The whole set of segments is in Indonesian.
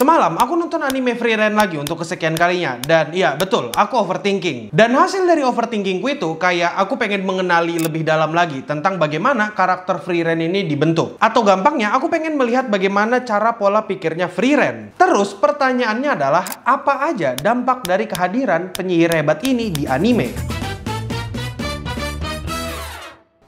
Semalam aku nonton anime Frieren lagi untuk kesekian kalinya. Dan iya betul, aku overthinking. Dan hasil dari overthinkingku itu kayak aku pengen mengenali lebih dalam lagi tentang bagaimana karakter Frieren ini dibentuk. Atau gampangnya aku pengen melihat bagaimana cara pola pikirnya Frieren. Terus pertanyaannya adalah, apa aja dampak dari kehadiran penyihir hebat ini di anime?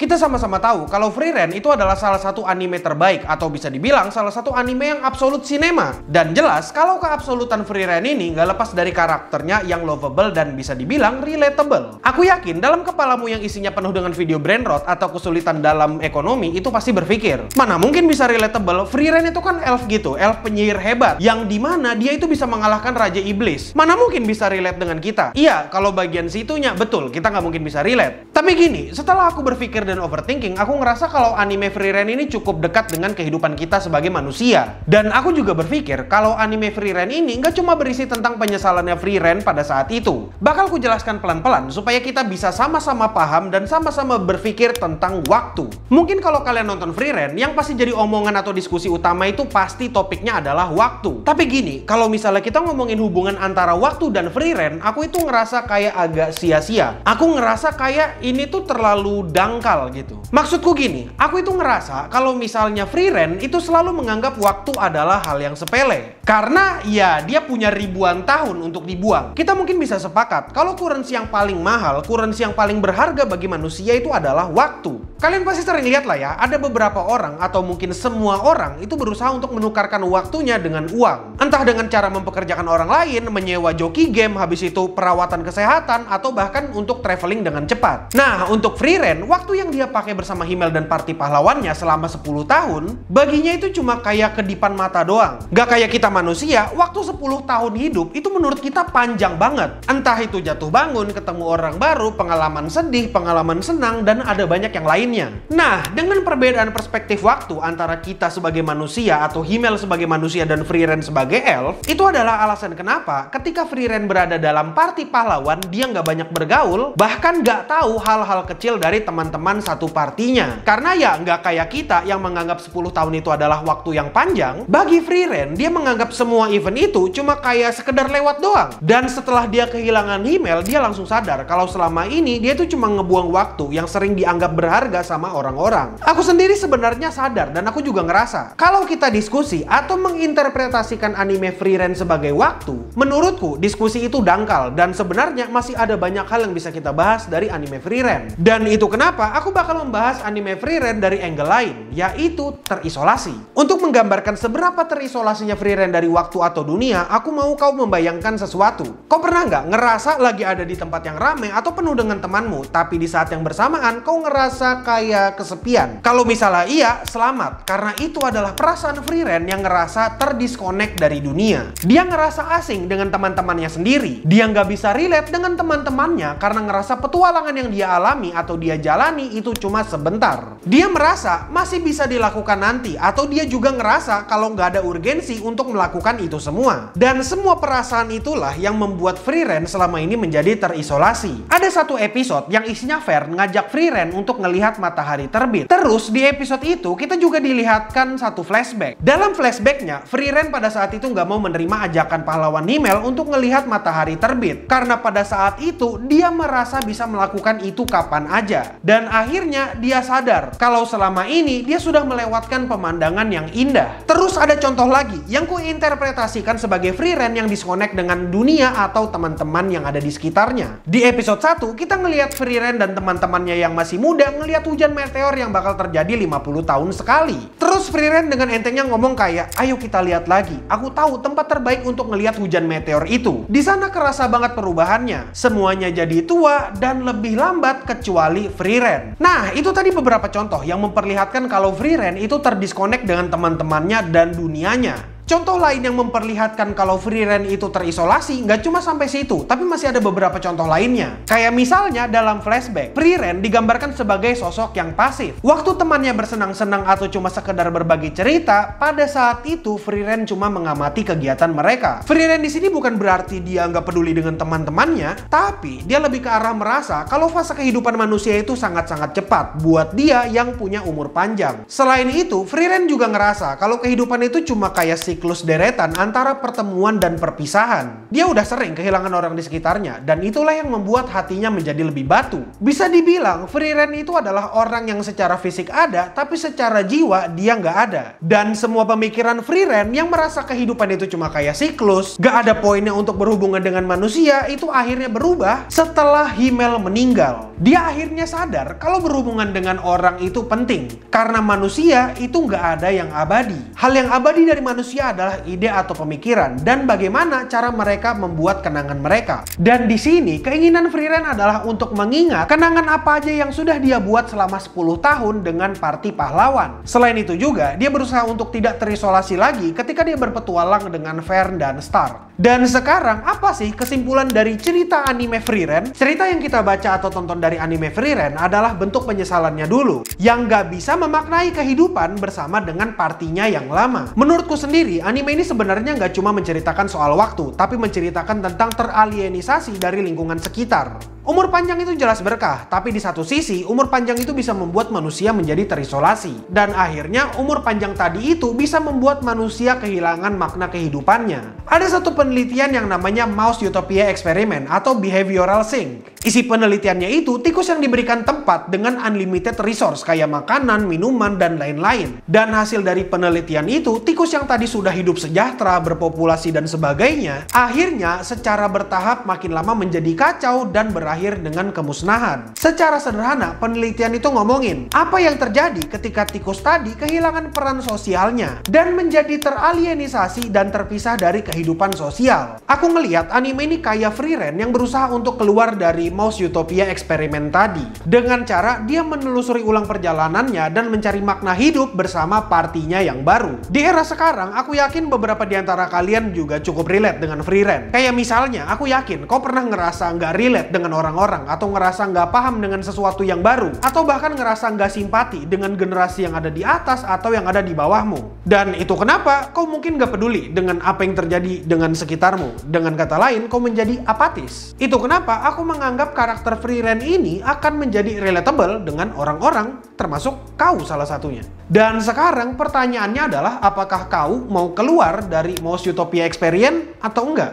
Kita sama-sama tahu kalau Frieren itu adalah salah satu anime terbaik, atau bisa dibilang salah satu anime yang absolut sinema. Dan jelas kalau keabsolutan Frieren ini nggak lepas dari karakternya yang lovable dan bisa dibilang relatable. Aku yakin dalam kepalamu yang isinya penuh dengan video brain rot atau kesulitan dalam ekonomi itu pasti berpikir, mana mungkin bisa relatable, Frieren itu kan elf gitu, elf penyihir hebat, yang dimana dia itu bisa mengalahkan Raja Iblis. Mana mungkin bisa relate dengan kita? Iya, kalau bagian situnya betul, kita nggak mungkin bisa relate. Tapi gini, setelah aku berpikir dan overthinking, aku ngerasa kalau anime Frieren ini cukup dekat dengan kehidupan kita sebagai manusia. Dan aku juga berpikir kalau anime Frieren ini nggak cuma berisi tentang penyesalannya Frieren pada saat itu. Bakal ku jelaskan pelan-pelan supaya kita bisa sama-sama paham dan sama-sama berpikir tentang waktu. Mungkin kalau kalian nonton Frieren, yang pasti jadi omongan atau diskusi utama itu pasti topiknya adalah waktu. Tapi gini, kalau misalnya kita ngomongin hubungan antara waktu dan Frieren, aku itu ngerasa kayak agak sia-sia. Aku ngerasa kayak ini tuh terlalu dangkal gitu. Maksudku gini, aku itu ngerasa kalau misalnya Frieren itu selalu menganggap waktu adalah hal yang sepele. Karena ya dia punya ribuan tahun untuk dibuang. Kita mungkin bisa sepakat kalau currency yang paling mahal, currency yang paling berharga bagi manusia itu adalah waktu. Kalian pasti sering lihat lah ya, ada beberapa orang atau mungkin semua orang itu berusaha untuk menukarkan waktunya dengan uang. Entah dengan cara mempekerjakan orang lain, menyewa joki game, habis itu perawatan kesehatan, atau bahkan untuk traveling dengan cepat. Nah, untuk Frieren, waktu yang dia pakai bersama Himmel dan party pahlawannya selama 10 tahun, baginya itu cuma kayak kedipan mata doang. Gak kayak kita manusia, waktu 10 tahun hidup itu menurut kita panjang banget. Entah itu jatuh bangun, ketemu orang baru, pengalaman sedih, pengalaman senang, dan ada banyak yang lainnya. Nah, dengan perbedaan perspektif waktu antara kita sebagai manusia atau Himmel sebagai manusia dan Frieren sebagai elf, itu adalah alasan kenapa ketika Frieren berada dalam party pahlawan, dia nggak banyak bergaul, bahkan nggak tahu hal-hal kecil dari teman-teman satu partinya. Karena ya nggak kayak kita yang menganggap 10 tahun itu adalah waktu yang panjang. Bagi Frieren, dia menganggap semua event itu cuma kayak sekedar lewat doang. Dan setelah dia kehilangan Himmel, dia langsung sadar kalau selama ini dia tuh cuma ngebuang waktu yang sering dianggap berharga sama orang-orang. Aku sendiri sebenarnya sadar dan aku juga ngerasa kalau kita diskusi atau menginterpretasikan anime Frieren sebagai waktu, menurutku diskusi itu dangkal dan sebenarnya masih ada banyak hal yang bisa kita bahas dari anime Frieren. Dan itu kenapa aku bakal membahas anime Frieren dari angle lain, yaitu terisolasi. Untuk menggambarkan seberapa terisolasinya Frieren dari waktu atau dunia, aku mau kau membayangkan sesuatu. Kau pernah nggak ngerasa lagi ada di tempat yang ramai atau penuh dengan temanmu, tapi di saat yang bersamaan kau ngerasa kayak kesepian? Kalau misalnya iya, selamat, karena itu adalah perasaan Frieren yang ngerasa terdiskonek dari dunia. Dia ngerasa asing dengan teman-temannya sendiri. Dia nggak bisa relate dengan teman-temannya karena ngerasa petualangan yang dia alami atau dia jalani itu cuma sebentar. Dia merasa masih bisa dilakukan nanti, atau dia juga ngerasa kalau nggak ada urgensi untuk melakukan itu semua. Dan semua perasaan itulah yang membuat Frieren selama ini menjadi terisolasi. Ada satu episode yang isinya Fern ngajak Frieren untuk ngelihat matahari terbit. Terus di episode itu kita juga dilihatkan satu flashback. Dalam flashbacknya, Frieren pada saat itu nggak mau menerima ajakan pahlawan Himmel untuk ngelihat matahari terbit. Karena pada saat itu dia merasa bisa melakukan itu kapan aja. Dan akhirnya dia sadar kalau selama ini dia sudah melewatkan pemandangan yang indah. Terus ada contoh lagi yang ku interpretasikan sebagai Frieren yang disconnect dengan dunia atau teman-teman yang ada di sekitarnya. Di episode 1 kita ngelihat Frieren dan teman-temannya yang masih muda ngelihat hujan meteor yang bakal terjadi 50 tahun sekali. Terus Frieren dengan entengnya ngomong kayak, ayo kita lihat lagi, aku tahu tempat terbaik untuk ngelihat hujan meteor itu. Di sana kerasa banget perubahannya. Semuanya jadi tua dan lebih lambat kecuali Frieren. Nah, itu tadi beberapa contoh yang memperlihatkan kalau Frieren itu terdiskonek dengan teman-temannya dan dunianya. Contoh lain yang memperlihatkan kalau Frieren itu terisolasi nggak cuma sampai situ, tapi masih ada beberapa contoh lainnya. Kayak misalnya dalam flashback, Frieren digambarkan sebagai sosok yang pasif. Waktu temannya bersenang-senang atau cuma sekedar berbagi cerita, pada saat itu Frieren cuma mengamati kegiatan mereka. Frieren di sini bukan berarti dia nggak peduli dengan teman-temannya, tapi dia lebih ke arah merasa kalau fase kehidupan manusia itu sangat-sangat cepat buat dia yang punya umur panjang. Selain itu, Frieren juga ngerasa kalau kehidupan itu cuma kayak siklus deretan antara pertemuan dan perpisahan. Dia udah sering kehilangan orang di sekitarnya, dan itulah yang membuat hatinya menjadi lebih batu. Bisa dibilang, Frieren itu adalah orang yang secara fisik ada, tapi secara jiwa dia nggak ada. Dan semua pemikiran Frieren yang merasa kehidupan itu cuma kayak siklus, gak ada poinnya untuk berhubungan dengan manusia, itu akhirnya berubah setelah Himmel meninggal. Dia akhirnya sadar kalau berhubungan dengan orang itu penting, karena manusia itu nggak ada yang abadi. Hal yang abadi dari manusia adalah ide atau pemikiran, dan bagaimana cara mereka membuat kenangan mereka. Dan di sini keinginan Frieren adalah untuk mengingat kenangan apa aja yang sudah dia buat selama 10 tahun dengan party pahlawan. Selain itu juga, dia berusaha untuk tidak terisolasi lagi ketika dia berpetualang dengan Vern dan Star. Dan sekarang, apa sih kesimpulan dari cerita anime Frieren? Cerita yang kita baca atau tonton dari anime Frieren adalah bentuk penyesalannya dulu, yang gak bisa memaknai kehidupan bersama dengan partinya yang lama. Menurutku sendiri, anime ini sebenarnya gak cuma menceritakan soal waktu, tapi menceritakan tentang teralienisasi dari lingkungan sekitar. Umur panjang itu jelas berkah, tapi di satu sisi, umur panjang itu bisa membuat manusia menjadi terisolasi. Dan akhirnya, umur panjang tadi itu bisa membuat manusia kehilangan makna kehidupannya. Ada satu penelitian yang namanya Mouse Utopia Experiment atau Behavioral Sync. Isi penelitiannya itu, tikus yang diberikan tempat dengan unlimited resource kayak makanan, minuman, dan lain-lain. Dan hasil dari penelitian itu, tikus yang tadi sudah hidup sejahtera, berpopulasi, dan sebagainya, akhirnya secara bertahap makin lama menjadi kacau dan berakhir dengan kemusnahan. Secara sederhana, penelitian itu ngomongin apa yang terjadi ketika tikus tadi kehilangan peran sosialnya dan menjadi teralienisasi dan terpisah dari kehidupan sosial. Aku ngelihat anime ini kayak Frieren yang berusaha untuk keluar dari Mouse Utopia eksperimen tadi dengan cara dia menelusuri ulang perjalanannya dan mencari makna hidup bersama partinya yang baru. Di era sekarang, aku yakin beberapa di antara kalian juga cukup relate dengan Frieren. Kayak misalnya, aku yakin kau pernah ngerasa nggak relate dengan orang-orang, atau ngerasa nggak paham dengan sesuatu yang baru, atau bahkan ngerasa nggak simpati dengan generasi yang ada di atas atau yang ada di bawahmu. Dan itu kenapa kau mungkin nggak peduli dengan apa yang terjadi dengan sekitarmu. Dengan kata lain, kau menjadi apatis. Itu kenapa aku menganggap karakter Frieren ini akan menjadi relatable dengan orang-orang, termasuk kau salah satunya. Dan sekarang pertanyaannya adalah, apakah kau mau keluar dari Mouse Utopia Experience atau enggak?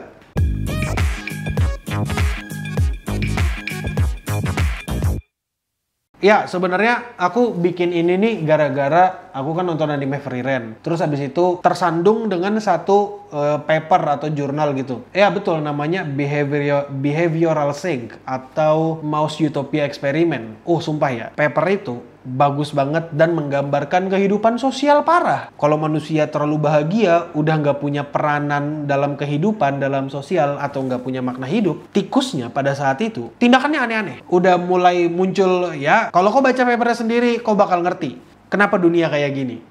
Ya, sebenarnya aku bikin ini nih gara-gara aku kan nonton anime Frieren. Terus habis itu tersandung dengan satu paper atau jurnal gitu. Ya betul, namanya Behavioral Sync atau Mouse Utopia Experiment. Sumpah ya, paper itu bagus banget dan menggambarkan kehidupan sosial parah. Kalau manusia terlalu bahagia, udah nggak punya peranan dalam kehidupan, dalam sosial, atau nggak punya makna hidup, tikusnya pada saat itu tindakannya aneh-aneh. Udah mulai muncul ya, kalau kau baca papernya sendiri, kau bakal ngerti kenapa dunia kayak gini.